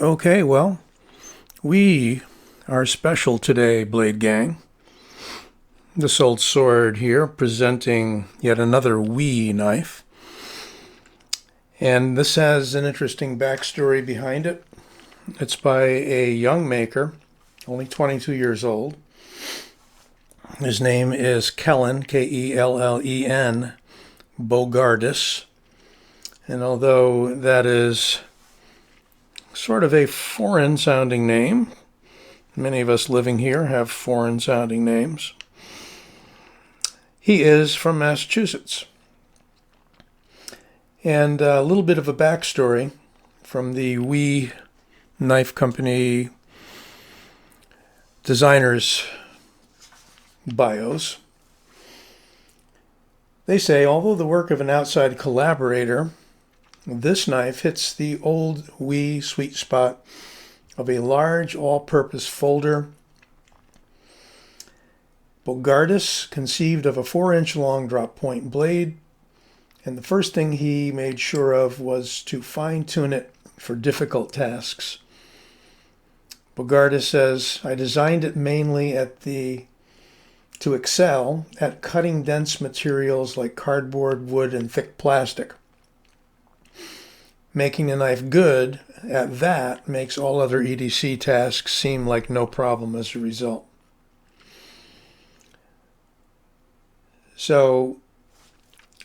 Okay, well, we are special today, Blade Gang. This old sword here presenting yet another Wee knife. And this has an interesting backstory behind it. It's by a young maker, only 22 years old. His name is Kellen, K-E-L-L-E-N, Bogardus. And although that is sort of a foreign-sounding name, many of us living here have foreign-sounding names, he is from Massachusetts. And a little bit of a backstory from the Wee Knife Company designers' bios. They say, although the work of an outside collaborator, this knife hits the old Wee sweet spot of a large all-purpose folder. Bogardus conceived of a 4-inch long drop point blade, and the first thing he made sure of was to fine-tune it for difficult tasks. Bogardus says, I designed it mainly to excel at cutting dense materials like cardboard, wood, and thick plastic. Making a knife good at that makes all other EDC tasks seem like no problem as a result. So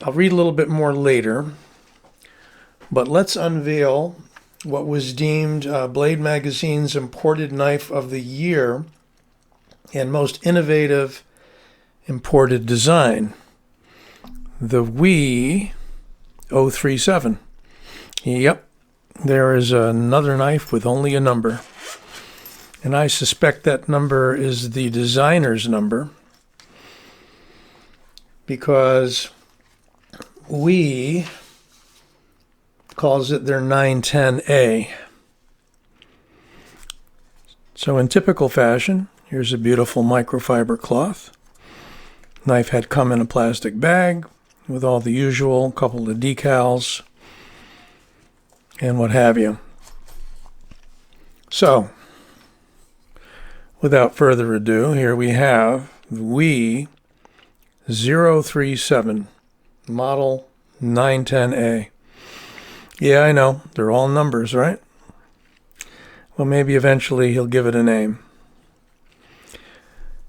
I'll read a little bit more later, but let's unveil what was deemed Blade Magazine's Imported Knife of the Year and most innovative imported design, the Wee 037. Yep, there is another knife with only a number. And I suspect that number is the designer's number because Wee calls it their 910A. So in typical fashion, here's a beautiful microfiber cloth. Knife had come in a plastic bag with all the usual, couple of decals, and what have you. So, without further ado, here we have the Wee 037 Model 910A. Yeah, I know, they're all numbers, right? Well, maybe eventually he'll give it a name.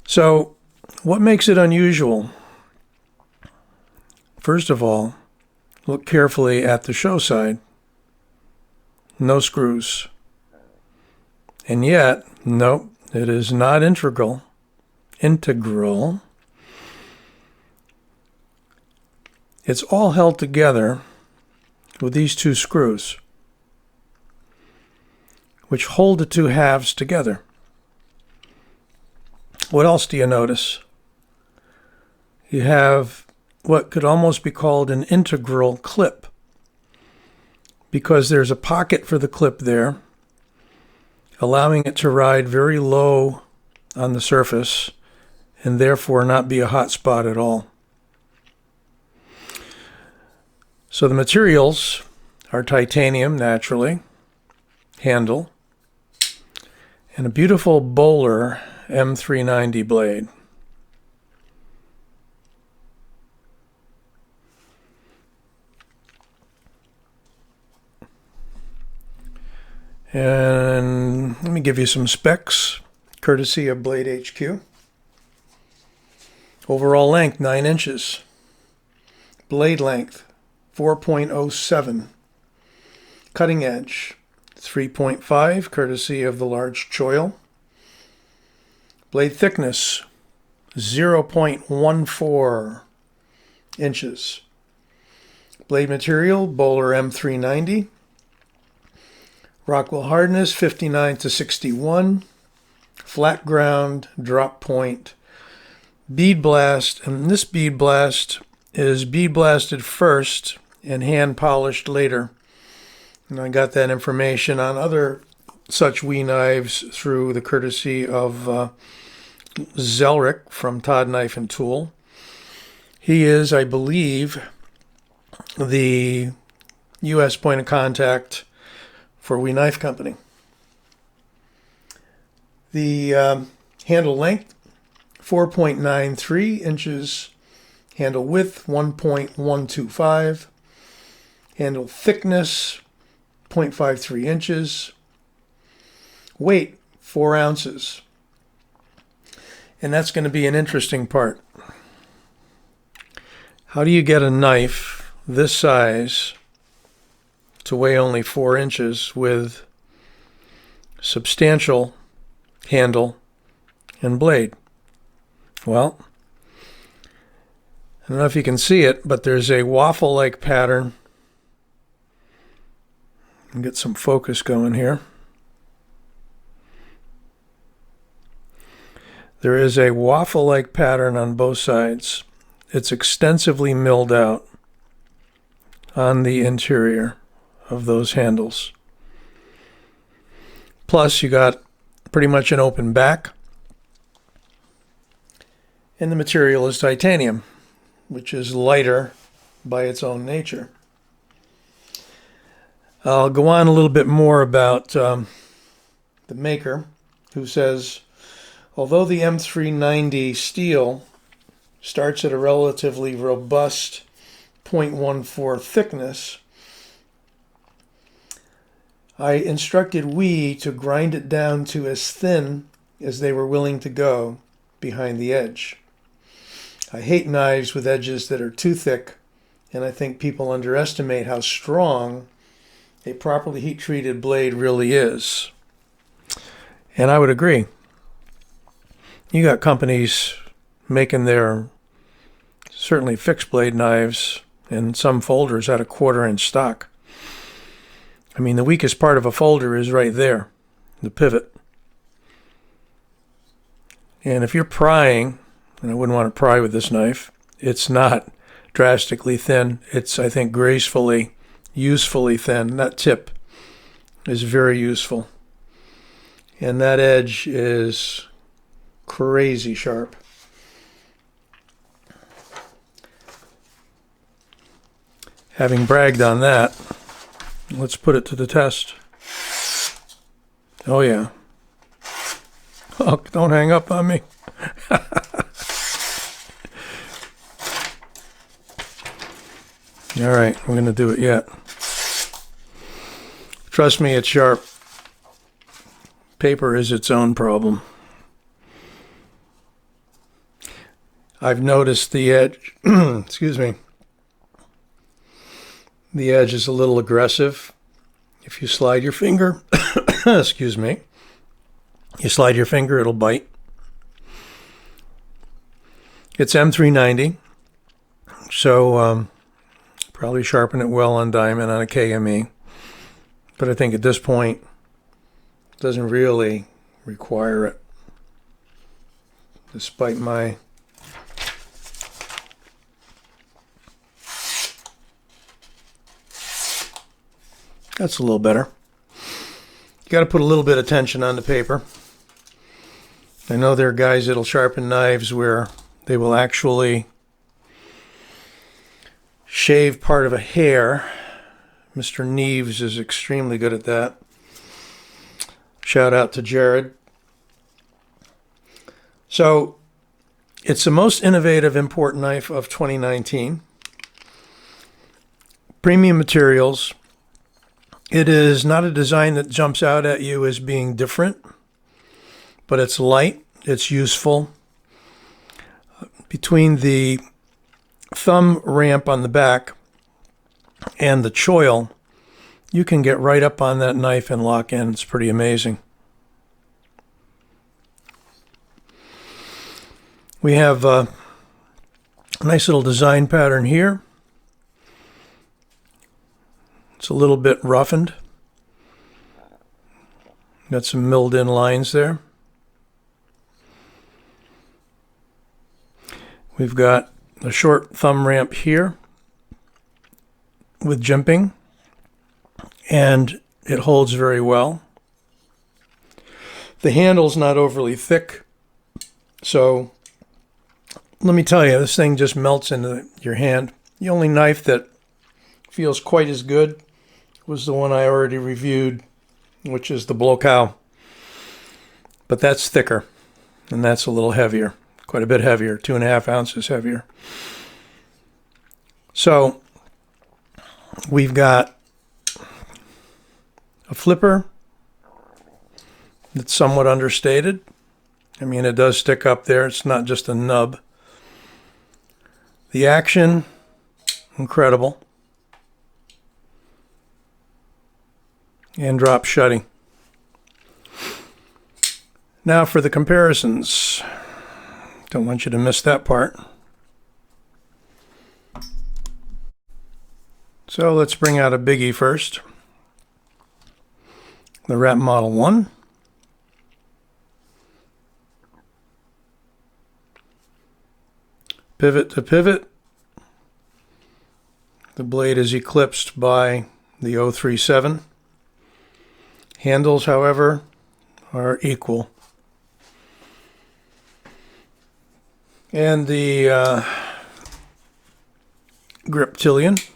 So, what makes it unusual? First of all, look carefully at the show side. No screws. And yet, nope, it is not integral. It's all held together with these two screws, which hold the two halves together. What else do you notice? You have what could almost be called an integral clip, because there's a pocket for the clip there, allowing it to ride very low on the surface and therefore not be a hot spot at all. So the materials are titanium, naturally, handle, and a beautiful Bowler M390 blade. And let me give you some specs, courtesy of Blade HQ. Overall length, 9 inches. Blade length, 4.07. Cutting edge, 3.5, courtesy of the large choil. Blade thickness, 0.14 inches. Blade material, Bowler M390. Rockwell hardness, 59 to 61. Flat ground, drop point, bead blast. And this bead blast is bead blasted first and hand polished later. And I got that information on other such Wee knives through the courtesy of Zelric from Todd Knife and Tool. He is, I believe, the U.S. point of contact for Wee Knife Company. The handle length, 4.93 inches. Handle width, 1.125. Handle thickness, 0.53 inches. Weight, 4 ounces. And that's going to be an interesting part. How do you get a knife this size to weigh only 4 inches with substantial handle and blade? Well, I don't know if you can see it, but there's a waffle-like pattern. Get some focus going here. There is a waffle-like pattern on both sides. It's extensively milled out on the interior of those handles. Plus, you got pretty much an open back. And the material is titanium, which is lighter by its own nature. I'll go on a little bit more about the maker, who says, although the M390 steel starts at a relatively robust 0.14 thickness, I instructed WE to grind it down to as thin as they were willing to go behind the edge. I hate knives with edges that are too thick, and I think people underestimate how strong a properly heat-treated blade really is. And I would agree. You got companies making their certainly fixed blade knives and some folders at a 1/4 inch stock. I mean, the weakest part of a folder is right there, the pivot. And if you're prying, and I wouldn't want to pry with this knife, it's not drastically thin. It's, I think, gracefully, usefully thin. That tip is very useful. And that edge is crazy sharp. Having bragged on that, let's put it to the test. Oh yeah. Oh, don't hang up on me. All right, we're going to do it yet. Trust me, it's sharp. Paper is its own problem. I've noticed the edge, excuse me, the edge is a little aggressive. If you slide your finger, excuse me, you slide your finger, it'll bite. It's M390, so probably sharpen it well on diamond on a KME. But I think at this point, it doesn't really require it, despite my that's a little better. You got to put a little bit of tension on the paper. I know there are guys that'll sharpen knives where they will actually shave part of a hair. Mr. Neves is extremely good at that. Shout out to Jared. So, it's the most innovative import knife of 2019. Premium materials. It is not a design that jumps out at you as being different, but it's light, it's useful. Between the thumb ramp on the back and the choil, you can get right up on that knife and lock in. It's pretty amazing. We have a nice little design pattern here. It's a little bit roughened. Got some milled in lines there. We've got a short thumb ramp here with jimping, and it holds very well. The handle's not overly thick, so let me tell you, this thing just melts into your hand. The only knife that feels quite as good was the one I already reviewed, which is the Blow-Cow but that's thicker, and that's a little heavier, quite a bit heavier, 2.5 ounces heavier. So we've got a flipper that's somewhat understated. I mean, it does stick up there. It's not just a nub. The action, incredible. And drop shutting. Now for the comparisons. Don't want you to miss that part. So let's bring out a biggie first. The Rat Model 1. Pivot to pivot. The blade is eclipsed by the 037. Handles, however, are equal. And the griptilian.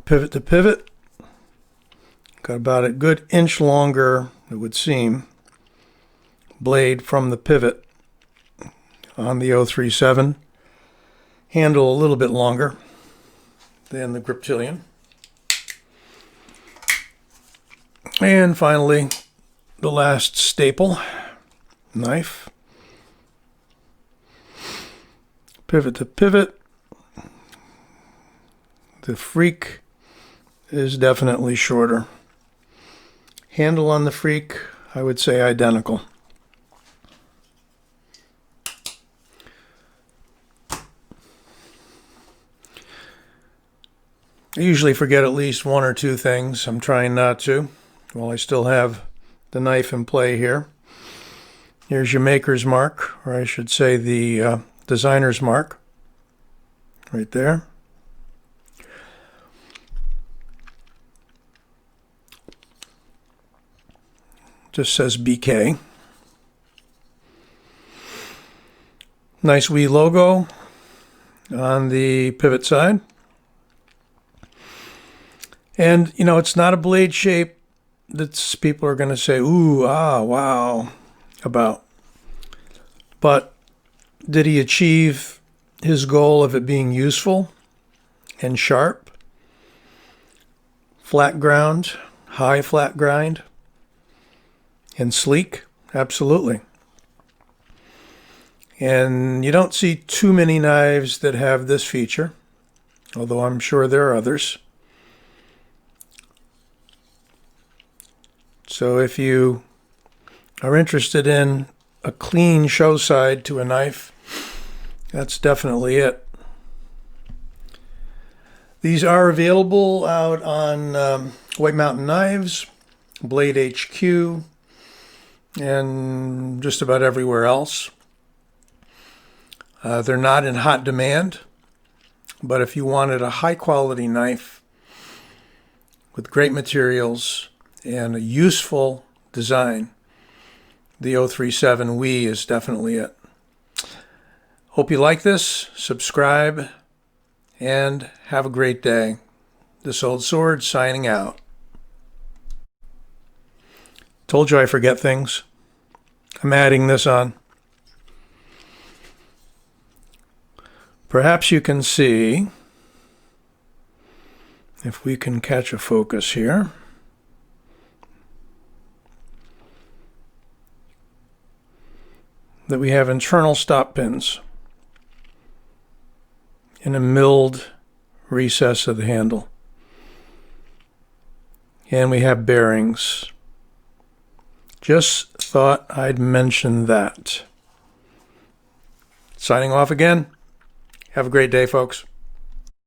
Pivot to pivot. Got about a good inch longer, it would seem, blade from the pivot on the 037. Handle a little bit longer than the griptilian. And finally, the last staple, knife. Pivot to pivot. The Freak is definitely shorter. Handle on the Freak, I would say identical. I usually forget at least one or two things. I'm trying not to. Well, I still have the knife in play here. Here's your maker's mark, or I should say the designer's mark, right there. Just says BK. Nice wee logo on the pivot side. And, you know, it's not a blade shape that people are going to say, ooh, ah, wow, about. But did he achieve his goal of it being useful and sharp? Flat ground, high flat grind, and sleek? Absolutely. And you don't see too many knives that have this feature, although I'm sure there are others. So if you are interested in a clean show side to a knife, that's definitely it. These are available out on White Mountain Knives, Blade HQ, and just about everywhere else. They're not in hot demand, but if you wanted a high quality knife with great materials and a useful design, the 037 Wii is definitely it. Hope you like this. Subscribe and have a great day. This Old Sword signing out. Told you I forget things. I'm adding this on. Perhaps you can see, if we can catch a focus here, that we have internal stop pins in a milled recess of the handle. And we have bearings. Just thought I'd mention that. Signing off again. Have a great day, folks.